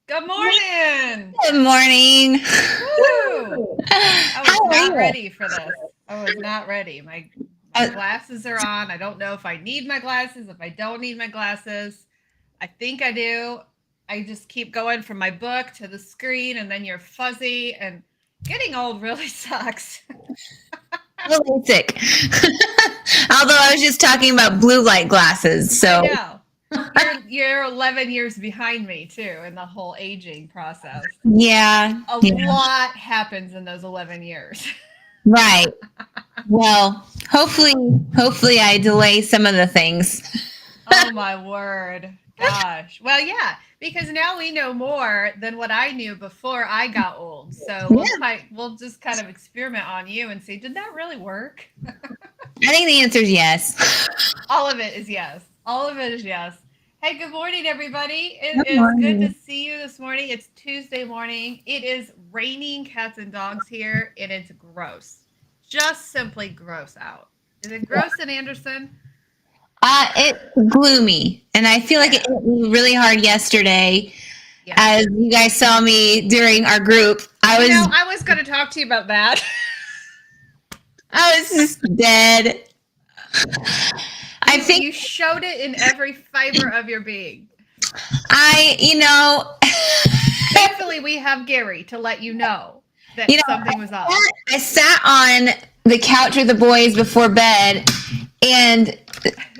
Good morning. Good morning. Woo! I was How are not you? ready for this. I was not ready. My Uh, glasses are on. I don't know if I need my glasses, if I don't need my glasses. I think I do. I just keep going from my book to the screen and then you're fuzzy and getting old really sucks. really sick. Although I was just talking about blue light glasses. I So, know. You're 11 years behind me too in the whole aging process. yeah, A yeah, lot happens in those 11 years. right. Well, hopefully I delay some of the things. Oh my word. Gosh. Well, yeah, because now we know more than what I knew before I got old. So Yeah, we'll just kind of experiment on you and see, did that really work? I think the answer is yes. All of it is yes. All of it is yes. Hey, good morning, everybody. It Good is good to morning. see you this morning. It's Tuesday morning. It is raining cats and dogs here, and it's gross. Just simply gross out. Is it gross in Anderson? It's gloomy, and I feel like it Yeah. hit me really hard yesterday. Yeah. As you guys saw me during our group, I was going to talk to you about that. I was just dead. I You think you showed it in every fiber of your being. I, you know, Thankfully, we have Gary to let you know you that know, something was off. I sat on the couch with the boys before bed, and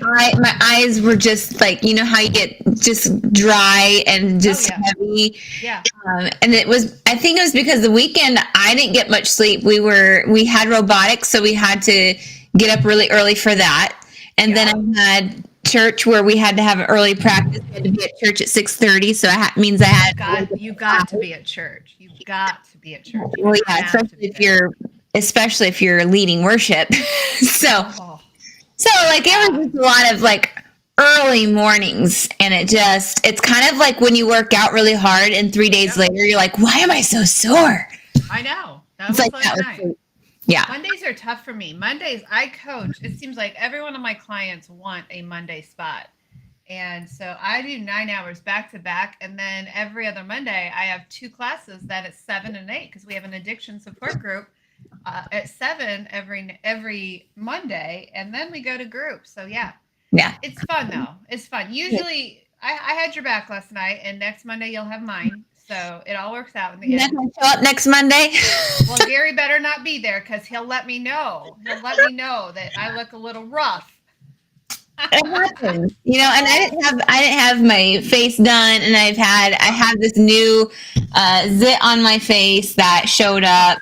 my eyes were just like, you know how you get just dry and Oh just yeah, heavy. yeah, And I think it was because the weekend I didn't get much sleep. We had robotics, so we had to get up really early for that. And then yeah. I had church where we had to have an early practice. We had to be at church at 6:30, so means I had to wake up You at got to 5. be at church. You got to be at church. You Well, yeah, have to be there. especially if you're leading worship. so Oh so like it yeah, was just a lot of like early mornings, and it's kind of like when you work out really hard and 3 days yep. later you're like, why am I so sore? I know that It's was like last that night. was yeah. Mondays are tough for me. Mondays I coach. It seems like every one of my clients want a Monday spot. And so I do 9 hours back to back. And then every other Monday, I have two classes that it's 7 and 8 because we have an addiction support group at 7 every Monday. And then we go to group. So yeah, Yeah. it's fun though. It's fun. Usually I had your back last night, and next Monday you'll have mine. So it all works out in the You're not end. gonna show up next Monday. Well, Gary better not be there because he'll let me know. He'll let me know that I look a little rough. It happens, and I didn't have my face done, and I have this new zit on my face that showed up.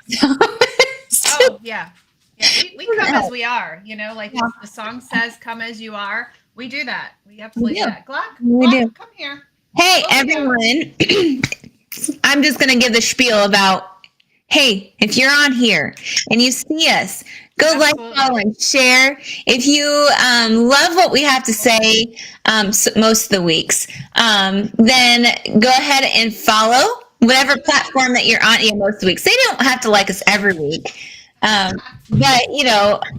Oh yeah, yeah. We come as we are. Like the song says, "Come as you are." We do that. We We absolutely do do. that. Glock, We Glock, do. come here. Hey, Slow me down. everyone. I'm just going to give the spiel about, hey, if you're on here and you see us, go like, Absolutely. follow, and share. If you love what we have to say most of the weeks, then go ahead and follow whatever platform that you're on. Yeah, most of the weeks. They don't have to like us every week. Um, but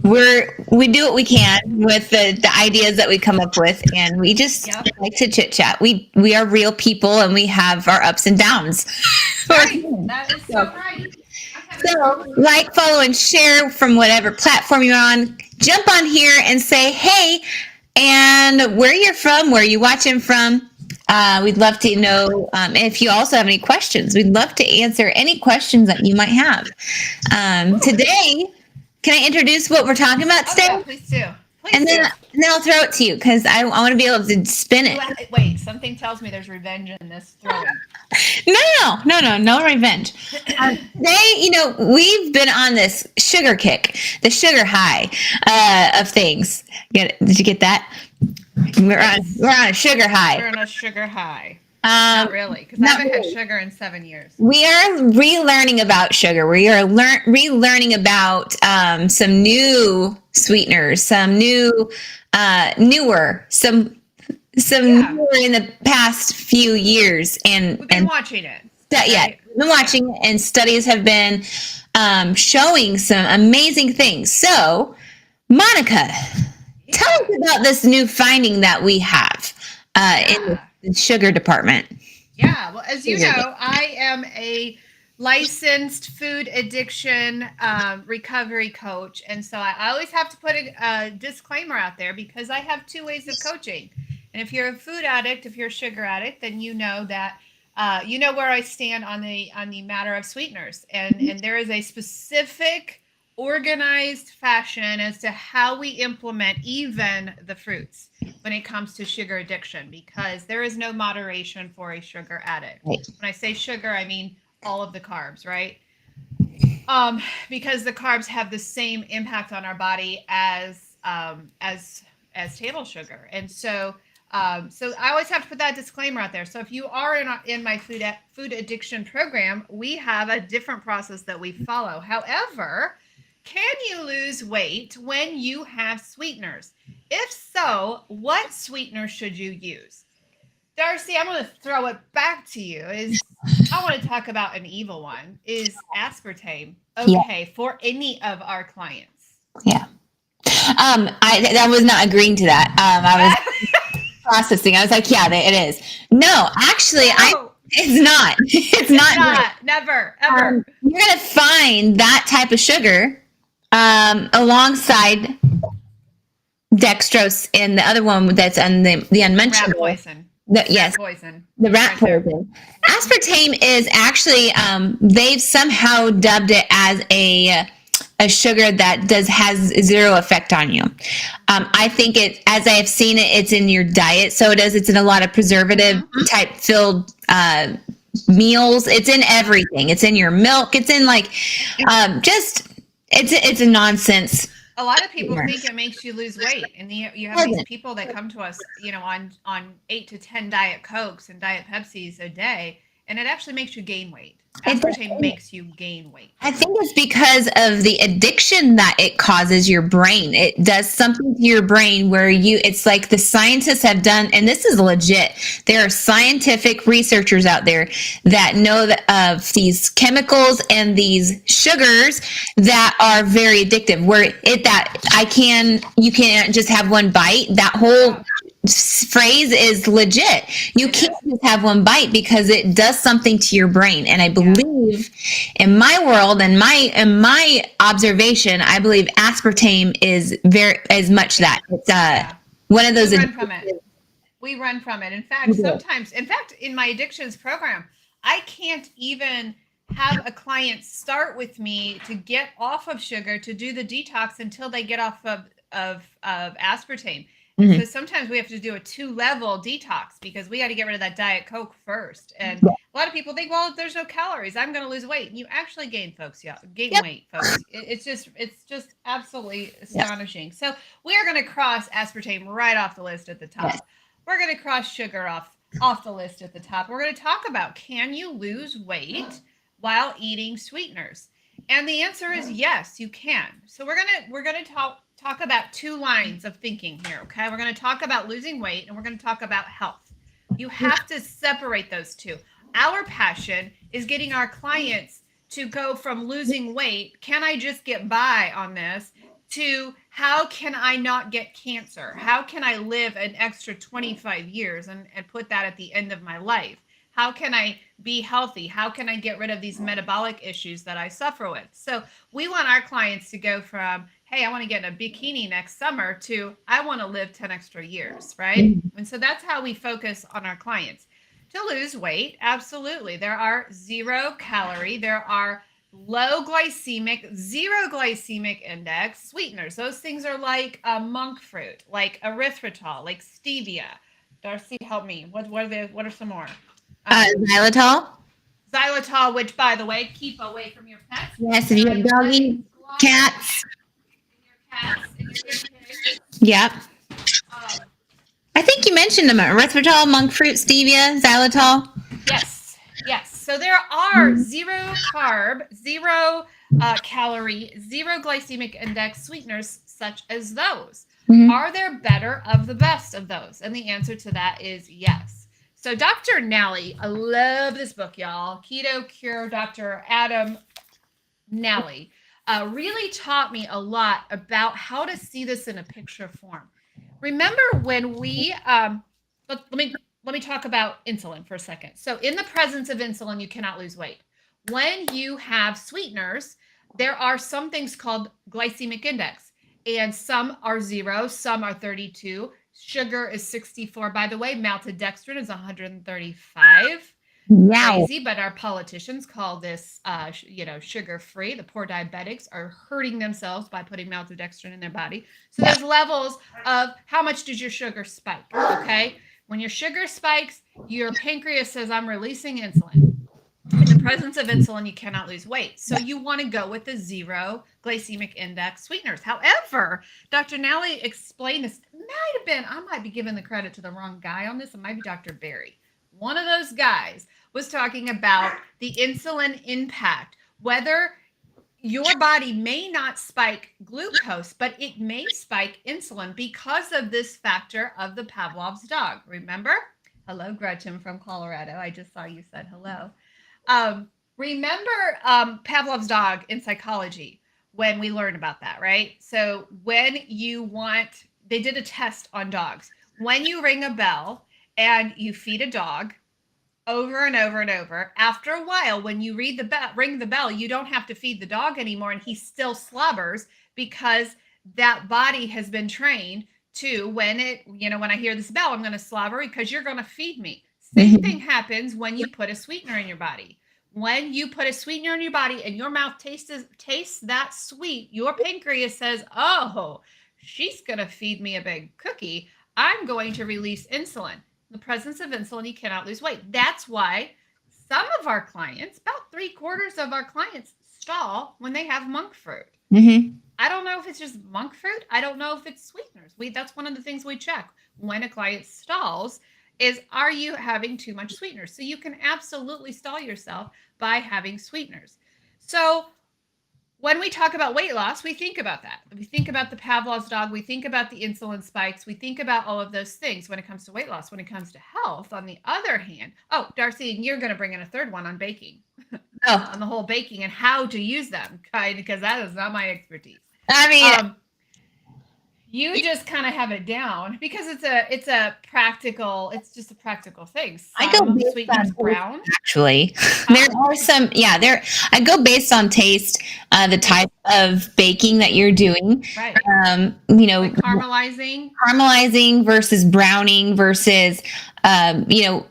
we do what we can with the ideas that we come up with, and we just Yep. like to chit chat. We are real people, and we have our ups and downs. Right. That is so so, right. I'm having so trouble. like, follow, and share from whatever platform you're on. Jump on here and say hey, and where you're from, where you watching from. We'd love to know if you also have any questions. We'd love to answer any questions that you might have. Today, can I introduce what we're talking about Oh yeah, today? please do. Please And then, do. and then I'll throw it to you because I want to be able to spin it. Wait, something tells me there's revenge in this throwing. No revenge. Today, we've been on this sugar kick, the sugar high of things. Did you get that? We're on a sugar high. We're on a sugar high. Um, Not really, because I not haven't had really. sugar in 7 years. We are relearning about sugar. We are relearning about some new sweeteners, some newer, some Yeah, newer in the past few years, we've been watching it, yeah, right? we've been Yeah. watching, and studies have been showing some amazing things. So, Monica, tell us Yeah. about this new finding that we have in Yeah. the sugar department. Yeah, well, as you Sugar. know, I am a licensed food addiction recovery coach. And so I always have to put a disclaimer out there because I have two ways of coaching. And if you're a food addict, if you're a sugar addict, then you know that you know where I stand on the matter of sweeteners. And there is a specific organized fashion as to how we implement even the fruits when it comes to sugar addiction because there is no moderation for a sugar addict. Right. When I say sugar, I mean all of the carbs, right? Because the carbs have the same impact on our body as table sugar, and so I always have to put that disclaimer out there. So if you are in my food addiction program, we have a different process that we follow. However, can you lose weight when you have sweeteners? If so, what sweetener should you use? Darcy, I'm going to throw it back to you. I want to talk about an evil one. Is aspartame Yeah. okay for any of our clients? Yeah. I was not agreeing to that. I was processing. I was like, yeah, it is. No, actually, No, it's not. It's not it's great. not. Never, ever. You're gonna find that type of sugar alongside dextrose and the other one that's on the Rat unmentionable. poison. Yes, Rat poison. the rat Right there. poison. Aspartame is actually they've somehow dubbed it as a sugar that has zero effect on you. I think it, as I have seen it, it's in your diet, so it is. It's in a lot of preservative type filled meals. It's in everything. It's in your milk. It's in like just it's a nonsense. A lot of people think it makes you lose weight, and you have these people that come to us, you know, on 8 to 10 Diet Cokes and Diet Pepsis a day, and it actually makes you gain weight. Aspartame makes you gain weight. I think it's because of the addiction that it causes your brain. It does something to your brain where it's like the scientists have done, and this is legit. There are scientific researchers out there that know of these chemicals and these sugars that are very addictive. You can't just have one bite. That whole phrase is legit. You can't just have one bite because it does something to your brain. And I believe in my world and my observation, I believe aspartame is much that. It's one of those. We run from it. We run from it. In fact, sometimes, in my addictions program, I can't even have a client start with me to get off of sugar to do the detox until they get off of aspartame. Mhm. So sometimes we have to do a 2-level detox because we got to get rid of that Diet Coke first. And a lot of people think, well, if there's no calories, I'm going to lose weight. And you actually gain weight, folks. It's just absolutely astonishing. So we are going to cross aspartame right off the list at the top. Yes. We're going to cross sugar off the list at the top. We're going to talk about, can you lose weight while eating sweeteners? And the answer is yes, you can. So we're going to talk about 2 lines of thinking here, okay? We're going to talk about losing weight and we're going to talk about health. You have to separate those two. Our passion is getting our clients to go from losing weight, can I just get by on this, to how can I not get cancer? How can I live an extra 25 years and put that at the end of my life? How can I be healthy? How can I get rid of these metabolic issues that I suffer with? So we want our clients to go from, hey, I want to get in a bikini next summer to I want to live 10 extra years, right? And so that's how we focus on our clients. To lose weight, absolutely. There are 0 calorie, there are low glycemic, 0 glycemic index sweeteners. Those things are like monk fruit, like erythritol, like stevia. Darcy, help me. What are some more? Xylitol. Xylitol, which, by the way, keep away from your pets. Yes, if you have doggy, cats. And your kids. Yep. I think you mentioned them: erythritol, monk fruit, stevia, xylitol. Yes. So there are 0 carb, 0 calorie, 0 glycemic index sweeteners such as those. Are there better of the best of those? And the answer to that is yes. So Dr. Nally, I love this book, y'all. Keto Cure, Dr. Adam Nally, really taught me a lot about how to see this in a picture form. Remember when we let let me talk about insulin for a second. So, in the presence of insulin, you cannot lose weight. When you have sweeteners, there are some things called glycemic index, and some are 0, some are 32. Sugar is 64. By the way, maltodextrin is 135. Wow. Crazy, but our politicians call this, sugar free. The poor diabetics are hurting themselves by putting maltodextrin in their body. So Yeah. there's levels of how much does your sugar spike. Okay, when your sugar spikes, your pancreas says, I'm releasing insulin. In the presence of insulin, you cannot lose weight. So you want to go with the 0 glycemic index sweeteners. However, Dr. Nally explained this. I might be giving the credit to the wrong guy on this. It might be Dr. Berry. One of those guys was talking about the insulin impact, whether your body may not spike glucose, but it may spike insulin because of this factor of the Pavlov's dog. Remember? Hello, Gretchen from Colorado. I just saw you said hello. Remember Pavlov's dog in psychology when we learned about that, right? So when they did a test on dogs. When you ring a bell and you feed a dog over and over and over, after a while, when you ring the bell, you don't have to feed the dog anymore, and he still slobbers because that body has been trained to when I hear this bell, I'm going to slobber because you're going to feed me. Same thing happens when you put a sweetener in your body. When you put a sweetener in your body and your mouth tastes that sweet, your pancreas says, oh, she's going to feed me a big cookie. I'm going to release insulin. In the presence of insulin, you cannot lose weight. That's why some of our clients, about 3/4 of our clients, stall when they have monk fruit. Mm-hmm. I don't know if it's just monk fruit. I don't know if it's sweeteners. That's one of the things we check when a client stalls is, are you having too much sweeteners? So you can absolutely stall yourself by having sweeteners. So when we talk about weight loss, we think about that. We think about the Pavlov's dog. We think about the insulin spikes. We think about all of those things when it comes to weight loss. When it comes to health, on the other hand, Darcy, and you're going to bring in a third one on baking, on the whole baking and how to use them, because that is not my expertise. I mean, you just kind of have it down because it's just a practical thing. I go based sweeteners on brown. Actually, there are some. Yeah, I go based on taste, the type of baking that you're doing. Right. Like caramelizing versus browning versus, I know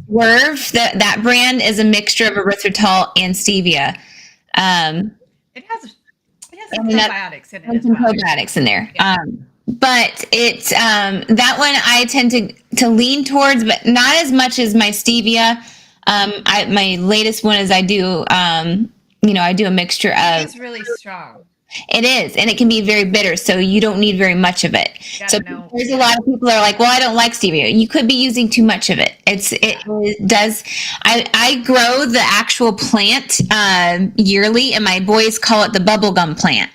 Swerve, that brand is a mixture of erythritol and stevia. It has some probiotics in it as some well. probiotics in there. Yeah. But it's that one I tend to lean towards, but not as much as my stevia. My latest one is I do a mixture of. It's really strong. It is, and it can be very bitter, so you don't need very much of it. So there's a lot of people that are like, well, I don't like stevia. You could be using too much of it. It does. I grow the actual plant yearly, and my boys call it the bubblegum plant.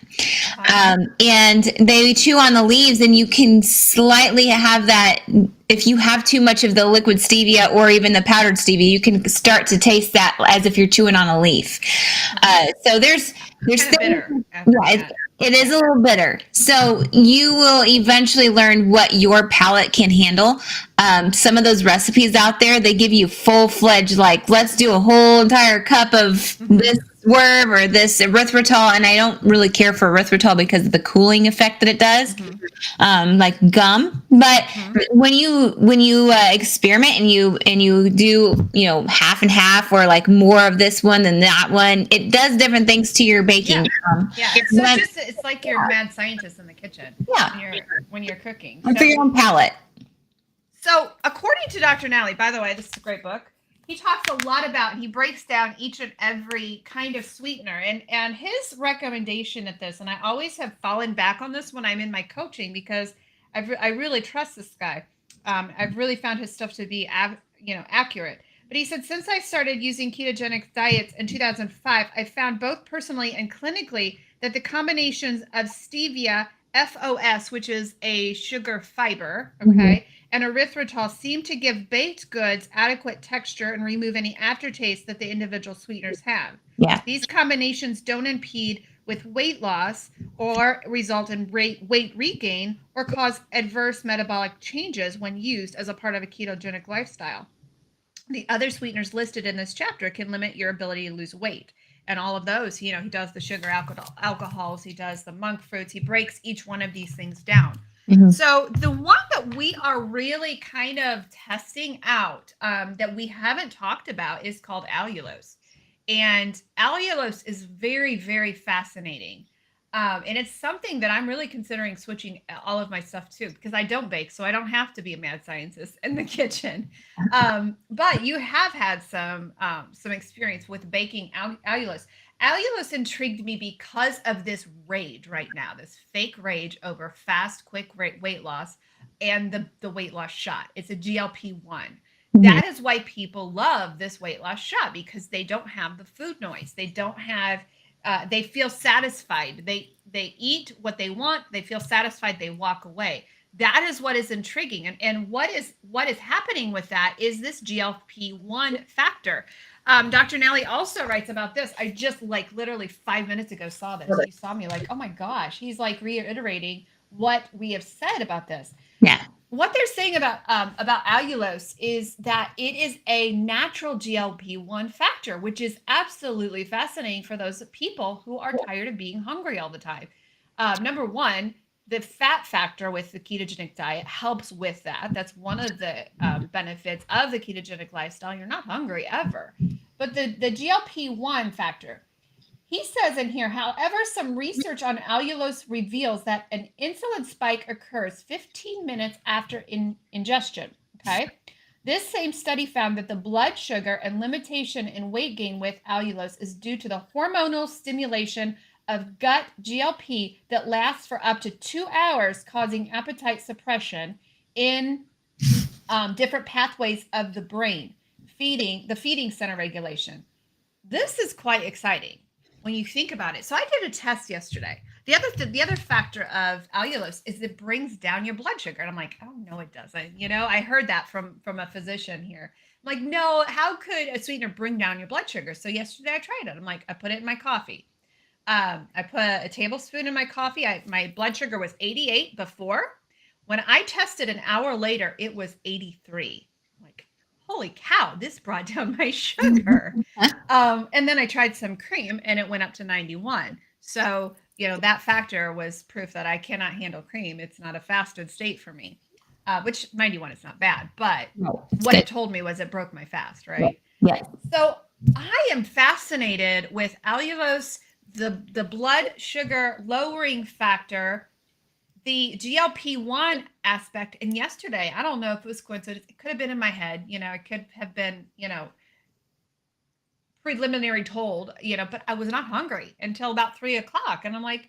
And they chew on the leaves, and you can slightly have that. If you have too much of the liquid stevia or even the powdered stevia, you can start to taste that as if you're chewing on a leaf. So there's things, bitter. Yeah, it is a little bitter. So you will eventually learn what your palate can handle. Some of those recipes out there, they give you full-fledged, like, let's do a whole entire cup of this Swerve or this erythritol, and I don't really care for erythritol because of the cooling effect that it does, like gum. But when you experiment and you do half and half, or like more of this one than that one, it does different things to your baking. It's like you're a mad scientist in the kitchen. Yeah, when you're cooking, and for your own palate. So according to Dr. Nally, by the way, this is a great book. He talks a lot about, he breaks down each and every kind of sweetener, and his recommendation at this, and I always have fallen back on this when I'm in my coaching because I really trust this guy. I've really found his stuff to be accurate. But he said, since I started using ketogenic diets in 2005, I found both personally and clinically that the combinations of stevia, FOS, which is a sugar fiber, and erythritol seem to give baked goods adequate texture and remove any aftertaste that the individual sweeteners have. Yeah. These combinations don't impede with weight loss or result in weight regain or cause adverse metabolic changes when used as a part of a ketogenic lifestyle. The other sweeteners listed in this chapter can limit your ability to lose weight. And all of those, he does the sugar alcohols, he does the monk fruits, he breaks each one of these things down. Mm-hmm. So the one that we are really kind of testing out that we haven't talked about is called allulose. And allulose is very, very fascinating. And it's something that I'm really considering switching all of my stuff to, because I don't bake, so I don't have to be a mad scientist in the kitchen. But you have had some experience with baking allulose. Allulose intrigued me because of this rage right now, this fake rage over fast, quick weight loss and the weight loss shot. It's a GLP-1. Mm-hmm. That is why people love this weight loss shot, because they don't have the food noise. They don't have they feel satisfied. They eat what they want. They feel satisfied. They walk away. That is what is intriguing. And what is happening with that is this GLP-1 factor. Dr. Nally also writes about this. I just literally 5 minutes ago saw this. He saw me oh my gosh. He's reiterating what we have said about this. Yeah. What they're saying about allulose is that it is a natural GLP-1 factor, which is absolutely fascinating for those people who are tired of being hungry all the time. Number one, the fat factor with the ketogenic diet helps with that. That's one of the benefits of the ketogenic lifestyle. You're not hungry ever. But the GLP-1 factor, he says in here, however, some research on allulose reveals that an insulin spike occurs 15 minutes after ingestion. Okay. This same study found that the blood sugar and limitation in weight gain with allulose is due to the hormonal stimulation of gut GLP that lasts for up to 2 hours, causing appetite suppression in different pathways of the brain, the feeding center regulation. This is quite exciting when you think about it. So I did a test yesterday. The other factor of allulose is it brings down your blood sugar. And I'm like, oh, no, it doesn't. I heard that from a physician here. I'm like, no, how could a sweetener bring down your blood sugar? So yesterday I tried it. I'm like, I put it in my coffee. I put a tablespoon in my coffee. My blood sugar was 88 before. When I tested an hour later, it was 83. Like, holy cow, this brought down my sugar. And then I tried some cream and it went up to 91. So, that factor was proof that I cannot handle cream. It's not a fasted state for me, which 91 is not bad. But what it told me was it broke my fast, right? Yeah. So I am fascinated with allulose, the blood sugar lowering factor, the GLP-1 aspect. And yesterday, I don't know if it was coincidence. It could have been in my head. It could have been, preliminary told, but I was not hungry until about 3:00. And I'm like,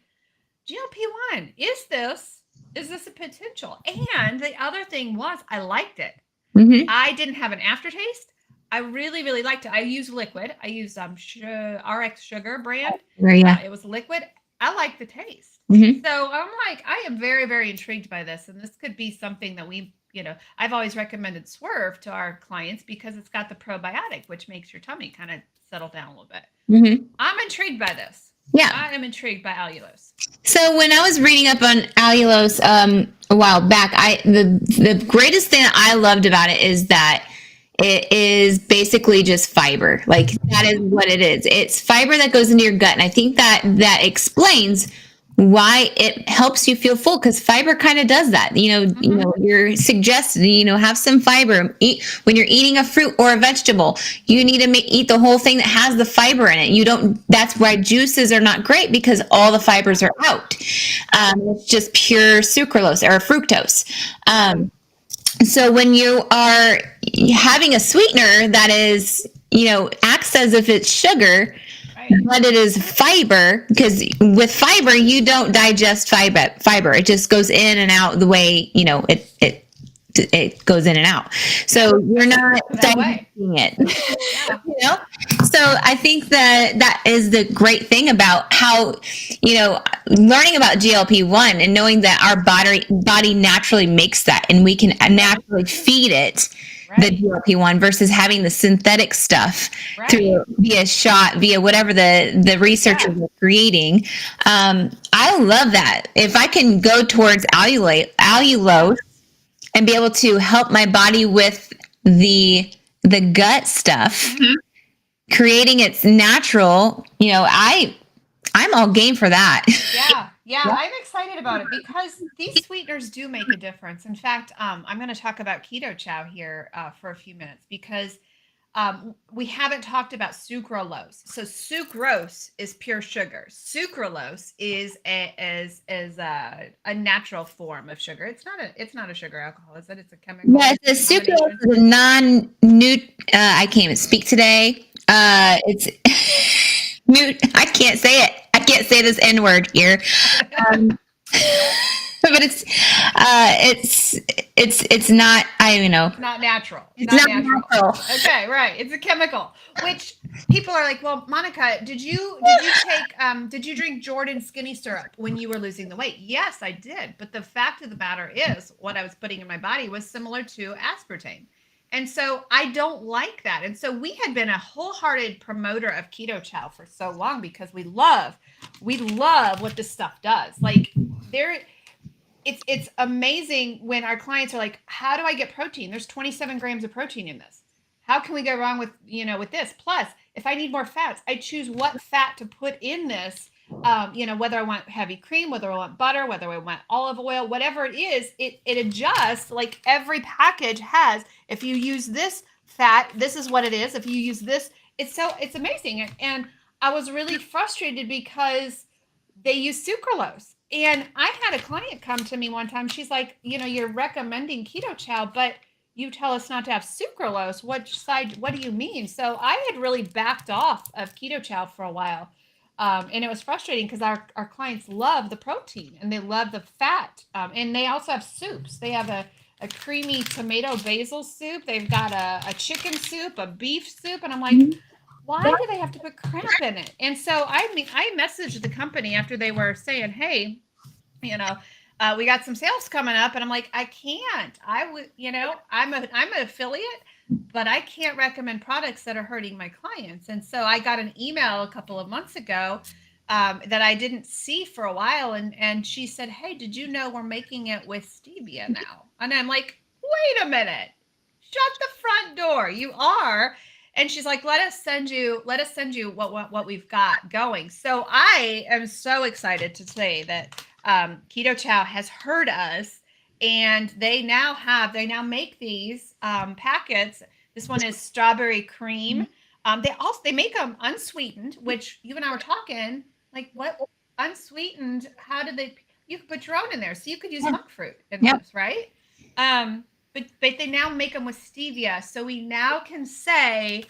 GLP-1, is this a potential? And the other thing was I liked it. Mm-hmm. I didn't have an aftertaste. I really, really liked it. I use liquid. I use RX Sugar brand. Yeah. It was liquid. I like the taste. Mm-hmm. So I'm like, I am very, very intrigued by this. And this could be something that I've always recommended Swerve to our clients because it's got the probiotic, which makes your tummy kind of settle down a little bit. Mm-hmm. I'm intrigued by this. Yeah. I am intrigued by allulose. So when I was reading up on allulose a while back, the greatest thing that I loved about it is that it is basically just fiber. Like that is what it is. It's fiber that goes into your gut. And I think that explains why it helps you feel full, because fiber kind of does that. You're suggested, have some fiber. When you're eating a fruit or a vegetable, you need to eat the whole thing that has the fiber in it. That's why juices are not great, because all the fibers are out. It's just pure sucralose or fructose. So when you are having a sweetener that is, acts as if it's sugar, but it is fiber, because with fiber, you don't digest fiber. It just goes in and out the way, it goes in and out. So you're not digesting it, So I think that is the great thing about how, learning about GLP-1 and knowing that our body naturally makes that and we can naturally feed it. the Right. GLP-1 versus having the synthetic stuff Right. through via shot, via whatever the researchers Yeah. are creating. I love that. If I can go towards allulose Yes. and be able to help my body with the gut stuff, Mm-hmm. creating its natural, I'm all game for that. Yeah, yeah, Yeah. I'm excited about it because these sweeteners do make a difference. In fact, I'm going to talk about keto chow here for a few minutes because we haven't talked about sucralose. So sucrose is pure sugar. Sucralose is a natural form of sugar. It's not a sugar alcohol, is it? It's a chemical Yeah, the sucrose combination. is a non-nut. I can't even speak today. It's newt. I can't say it. I can't say this N word here. Um, but it's not. I don't know. It's not natural. It's Not not natural. natural. Okay, right. It's a chemical. Which people are like, well, Monica, did you drink Jordan skinny syrup when you were losing the weight? Yes, I did. But the fact of the matter is, what I was putting in my body was similar to aspartame. And so I don't like that. And so we had been a wholehearted promoter of keto chow for so long because we love what this stuff does. Like there it's amazing when our clients are like, how do I get protein? There's 27 grams of protein in this. How can we go wrong with this? Plus, if I need more fats, I choose what fat to put in this. Whether I want heavy cream, whether I want butter, whether I want olive oil, whatever it is, it adjusts. Like every package has. If you use this fat, this is what it is. If you use this, it's amazing. And I was really frustrated because they use sucralose. And I had a client come to me one time. She's like, you're recommending keto chow, but you tell us not to have sucralose. What do you mean? So I had really backed off of keto chow for a while. And it was frustrating because our clients love the protein and they love the fat. And they also have soups. They have a creamy tomato basil soup. They've got a chicken soup, a beef soup. And I'm like, why do they have to put crap in it? And so I messaged the company after they were saying, hey, we got some sales coming up, and I'm like, I can't. I would, I'm an affiliate, but I can't recommend products that are hurting my clients. And so I got an email a couple of months ago that I didn't see for a while, and she said, hey, did you know we're making it with stevia now? And I'm like, wait a minute, shut the front door. You are. And she's like, let us send you what we've got going. So I am so excited to say that Keto Chow has heard us, and they now make these packets. This one is strawberry cream. They make them unsweetened, which you and I were talking. Like, what unsweetened? How did they? You could put your own in there, so you could use monk fruit in Yep. those, right? But they now make them with stevia, so we now can say,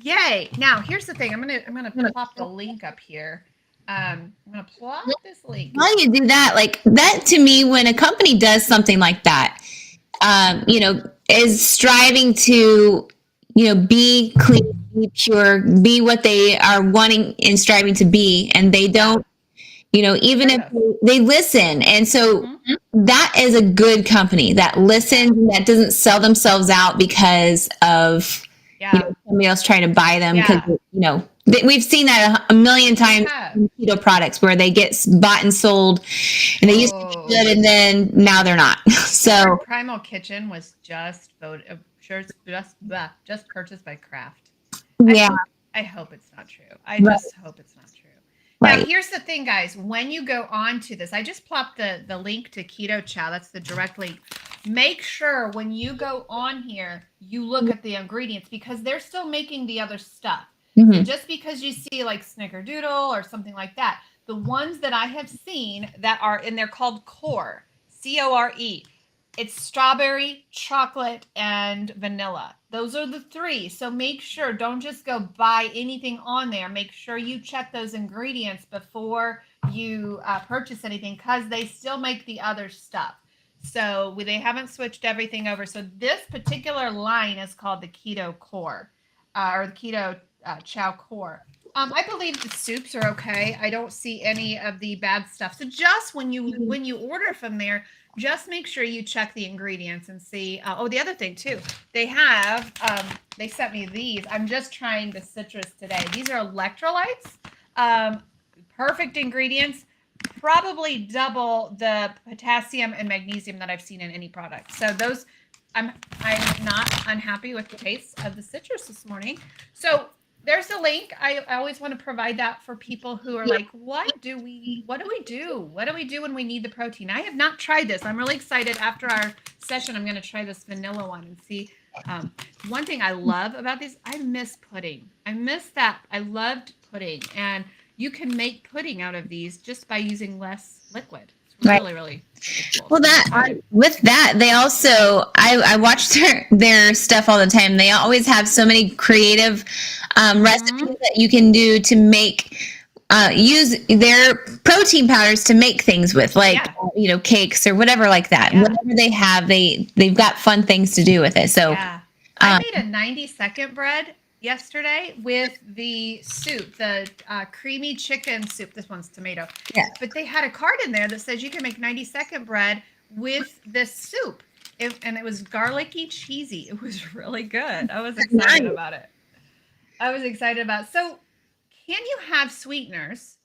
yay! Now here's the thing. I'm gonna plop the link up here. I'm gonna plop this link. While you do that, like that to me, when a company does something like that, is striving to, be clean, be pure, be what they are wanting and striving to be, and they don't, even if they listen. And so that is a good company that listens, and that doesn't sell themselves out because of somebody else trying to buy them. Because we've seen that a million times in keto products where they get bought and sold, and they used to be good, and then now they're not. So Primal Kitchen was just voted, just purchased by Kraft. yeah, I hope it's not true. I just hope it's not true. Now, right. here's the thing, guys. When you go on to this, I just plopped the link to Keto Chow. That's the direct link. Make sure when you go on here, you look at the ingredients because they're still making the other stuff. So just because you see like Snickerdoodle or something like that, the ones that I have seen that are, and they're called Core, Core. It's strawberry, chocolate, and vanilla. Those are the three. So make sure, don't just go buy anything on there. Make sure you check those ingredients before you purchase anything because they still make the other stuff. So they haven't switched everything over. So this particular line is called the Keto Core or the Keto Chow Core. I believe the soups are okay. I don't see any of the bad stuff. So just when you order from there, just make sure you check the ingredients and see. Oh, the other thing too, they sent me these. I'm just trying the citrus today. These are electrolytes. Um, Perfect ingredients. Probably double the potassium and magnesium that I've seen in any product. So those, I'm not unhappy with the taste of the citrus this morning. So there's a link. I always want to provide that for people who are like, what do we do? What do we do when we need the protein? I have not tried this. I'm really excited. After our session, I'm going to try this vanilla one and see. One thing I love about these, I miss pudding. I miss that. I loved pudding, and you can make pudding out of these just by using less liquid. It's really, really cool. Well, with that, they also, I watch their stuff all the time. They always have so many creative recipes that you can do to make, use their protein powders to make things with, like, cakes or whatever like that. Whatever they have, they've got fun things to do with it. So I made a 90-second bread yesterday with the soup, the creamy chicken soup. This one's tomato. Yeah. But they had a card in there that says you can make 90-second bread with this soup. And it was garlicky cheesy. It was really good. I was excited about it. So can you have sweeteners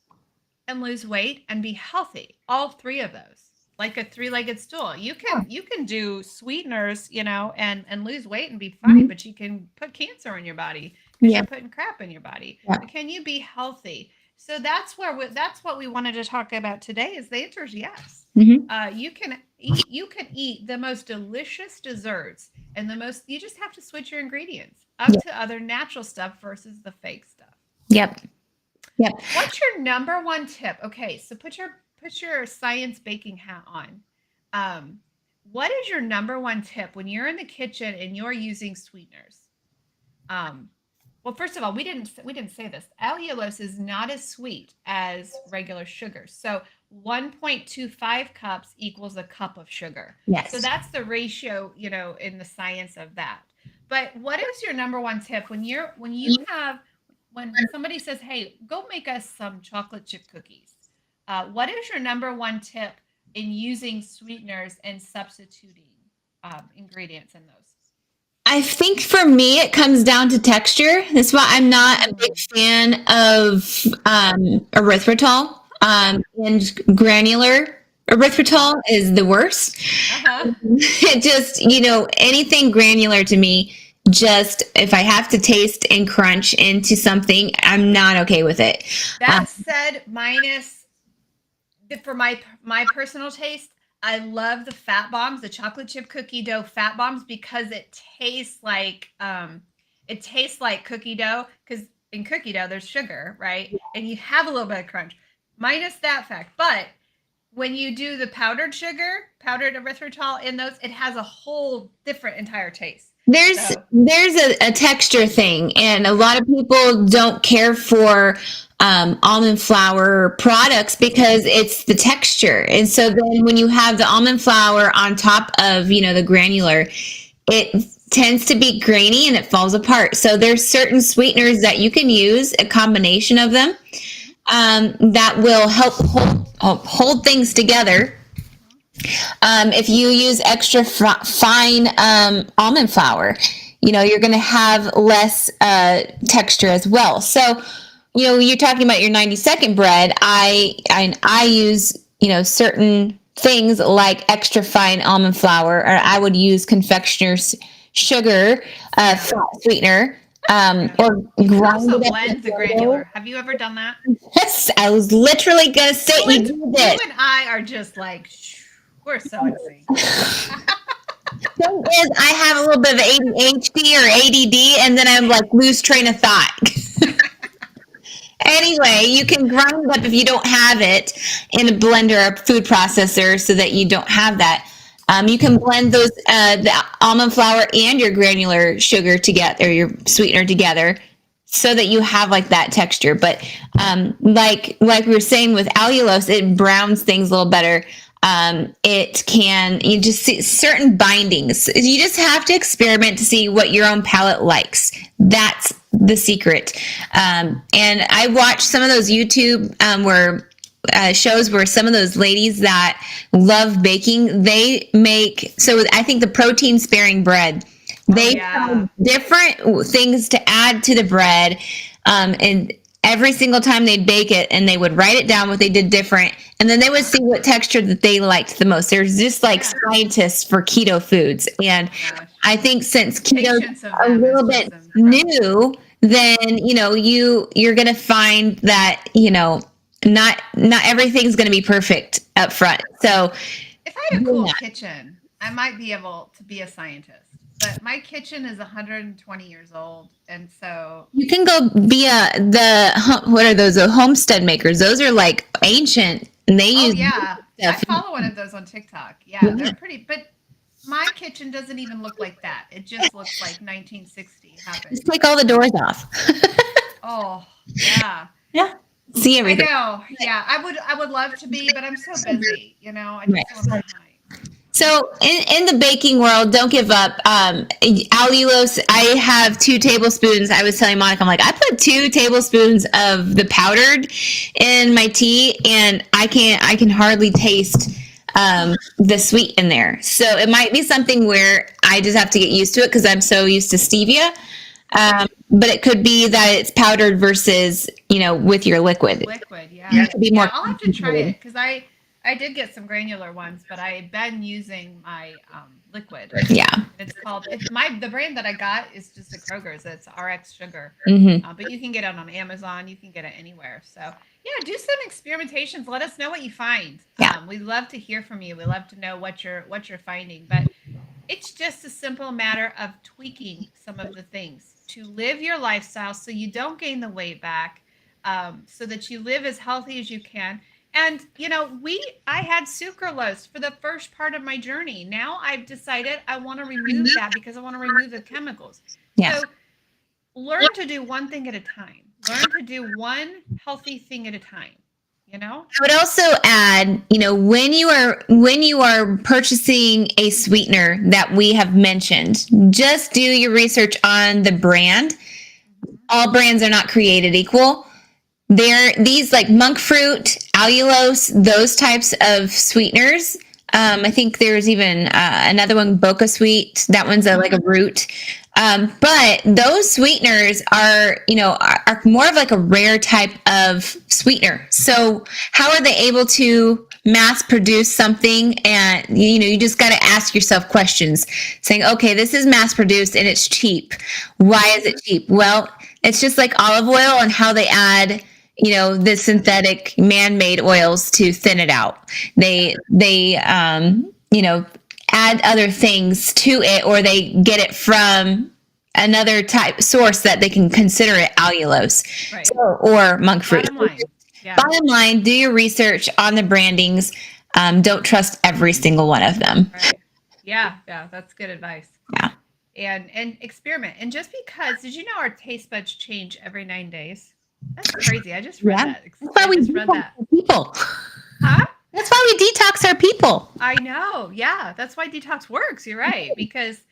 and lose weight and be healthy? All three of those. Like a three-legged stool. You can do sweeteners, and lose weight and be fine, but you can put cancer in your body because you're putting crap in your body. Yeah. But can you be healthy? So that's what we wanted to talk about today. Is the answer is yes. Mm-hmm. You can eat the most delicious desserts and you just have to switch your ingredients up to other natural stuff versus the fake stuff. Yep. What's your number one tip? Okay, so put your science baking hat on. What is your number one tip when you're in the kitchen and you're using sweeteners? Well, first of all, we didn't say this. Allulose is not as sweet as regular sugar. So 1.25 cups equals a cup of sugar. Yes. So that's the ratio, in the science of that. But what is your number one tip when somebody says, "Hey, go make us some chocolate chip cookies"? What is your number one tip in using sweeteners and substituting ingredients in those? I think for me, it comes down to texture. That's why I'm not a big fan of erythritol. And granular erythritol is the worst. It just, anything granular to me, just if I have to taste and crunch into something, I'm not okay with it. That said, for my personal taste, I love the fat bombs, the chocolate chip cookie dough fat bombs, because it tastes like cookie dough, because in cookie dough there's sugar, right? And you have a little bit of crunch, minus that fact. But when you do the powdered erythritol in those, it has a whole different entire taste. There's a texture thing, and a lot of people don't care for almond flour products because it's the texture. And so then when you have the almond flour on top of, the granular, it tends to be grainy and it falls apart. So there's certain sweeteners that you can use, a combination of them, that will help hold things together. If you use extra fine almond flour, you're going to have less texture as well. So, you're talking about your 90-second bread. I use, certain things like extra fine almond flour, or I would use confectioner's sugar, sweetener, or grind also blend the granular. Have you ever done that? Yes, I was literally going to say you did it. You and I are just like, we're so insane. Thing is, I have a little bit of ADHD or ADD, and then I'm like lose train of thought. Anyway, you can grind it up if you don't have it in a blender or food processor, so that you don't have that. You can blend those the almond flour and your granular sugar together, or your sweetener together, so that you have like that texture. But like we were saying with allulose, it browns things a little better. It can, you just see certain bindings. You just have to experiment to see what your own palate likes. That's the secret. And I watched some of those YouTube where shows where some of those ladies that love baking, they make, so I think the protein sparing bread, they found different things to add to the bread. And every single time they'd bake it, and they would write it down what they did different, and then they would see what texture that they liked the most. There's just like scientists for keto foods, and I think since keto is a little bit new, then you're gonna find that not everything's gonna be perfect up front. So if I had a cool kitchen, I might be able to be a scientist. But my kitchen is 120 years old, and so you can go be what are those? The homestead makers. Those are like ancient, and they use stuff. I follow one of those on TikTok. Yeah, they're pretty. But my kitchen doesn't even look like that. It just looks like 1960 happened. Just take all the doors off. Oh yeah. Yeah. See everything. I know. Yeah, I would love to be, but I'm so busy. I just don't have time. So in the baking world, don't give up. Allulose, I have 2 tablespoons. I was telling Monica, I'm like, I put 2 tablespoons of the powdered in my tea, and I can hardly taste the sweet in there. So it might be something where I just have to get used to it because I'm so used to stevia. But it could be that it's powdered versus, with your liquid. Liquid, yeah. I'll have to try it because I did get some granular ones, but I've been using my liquid. Yeah. It's called, the brand that I got is just a Kroger's. It's RX Sugar. But you can get it on Amazon. You can get it anywhere. So, yeah, do some experimentations. Let us know what you find. Yeah. We'd love to hear from you. We love to know what you're finding. But it's just a simple matter of tweaking some of the things to live your lifestyle so you don't gain the weight back, so that you live as healthy as you can. And, I had sucralose for the first part of my journey. Now I've decided I want to remove that because I want to remove the chemicals. Yeah. So learn to do one thing at a time. Learn to do one healthy thing at a time. I would also add, when you are purchasing a sweetener that we have mentioned, just do your research on the brand. All brands are not created equal. These like monk fruit, allulose, those types of sweeteners. I think there's even another one, Boca Sweet. That one's like a root. But those sweeteners are more of like a rare type of sweetener. So how are they able to mass produce something? And, you just got to ask yourself questions saying, okay, this is mass produced and it's cheap. Why is it cheap? Well, it's just like olive oil and how they add the synthetic man-made oils to thin it out. They add other things to it, or they get it from another type source that they can consider it allulose, right. Or monk fruit. Bottom line, do your research on the brandings. Don't trust every single one of them. Right. Yeah, that's good advice. Yeah. And experiment. And just because, did you know our taste buds change every 9 days? That's crazy. I just read that. That's why we detox our people. Huh? That's why we detox our people. I know. Yeah. That's why detox works. You're right. Because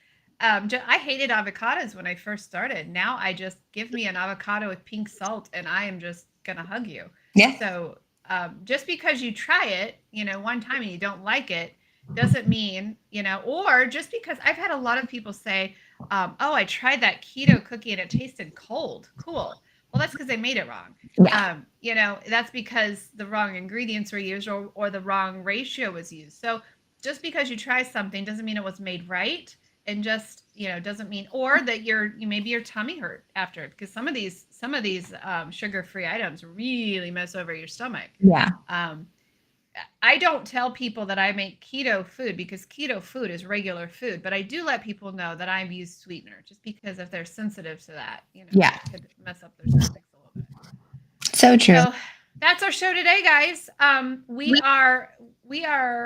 I hated avocados when I first started. Now I just give me an avocado with pink salt and I am just going to hug you. Yeah. So just because you try it, one time and you don't like it, doesn't mean, or just because I've had a lot of people say, oh, I tried that keto cookie and it tasted cold. Cool. Well, that's because they made it wrong. Yeah. That's because the wrong ingredients were used or the wrong ratio was used. So just because you try something doesn't mean it was made right. And just, doesn't mean, or that maybe your tummy hurt after it, because some of these sugar-free items really mess over your stomach. Yeah. I don't tell people that I make keto food because keto food is regular food, but I do let people know that I've used sweetener just because if they're sensitive to that, it could mess up their stomachs a little bit. So true. So that's our show today, guys. We are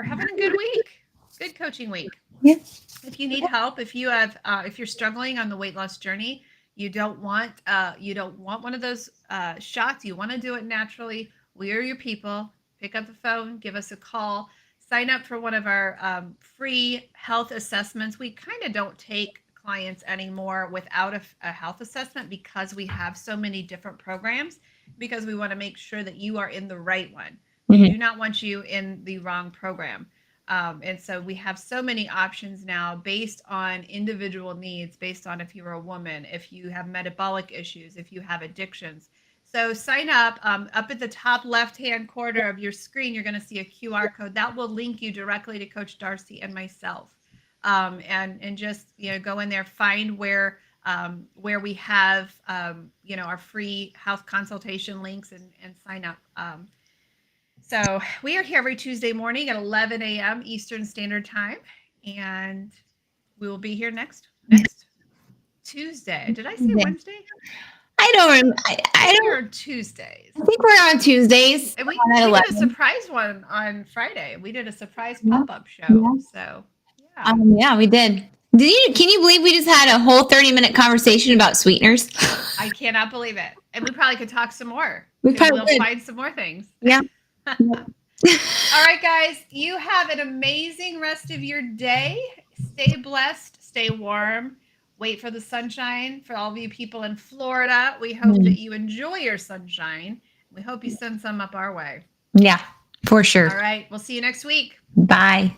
having a good week. Good coaching week. Yeah. If you need help, if you're struggling on the weight loss journey, you don't want one of those shots. You want to do it naturally. We are your people. Pick up the phone, give us a call, sign up for one of our free health assessments. We kind of don't take clients anymore without a health assessment because we have so many different programs, because we want to make sure that you are in the right one. We Mhm. do not want you in the wrong program. And so we have so many options now based on individual needs, based on if you're a woman, if you have metabolic issues, if you have addictions. So sign up. Up at the top left-hand corner of your screen, you're going to see a QR code that will link you directly to Coach Darcy and myself. And just go in there, find where we have our free health consultation links, and sign up. So we are here every Tuesday morning at 11 a.m. Eastern Standard Time, and we will be here next Tuesday. Did I say Wednesday? I don't remember. I We're don't. on Tuesdays. I think we're on Tuesdays. And we at did a 11. surprise one on Friday. We did a surprise Yeah. pop-up show. Yeah. So yeah. Yeah, we did. Can you believe we just had a whole 30-minute conversation about sweeteners? I cannot believe it. And we probably could talk some more. We Because probably we'll did. find some more things. Yeah. All right, guys. You have an amazing rest of your day. Stay blessed. Stay warm. Wait for the sunshine. For all of you people in Florida, we hope that you enjoy your sunshine. We hope you send some up our way. Yeah, for sure. All right. We'll see you next week. Bye.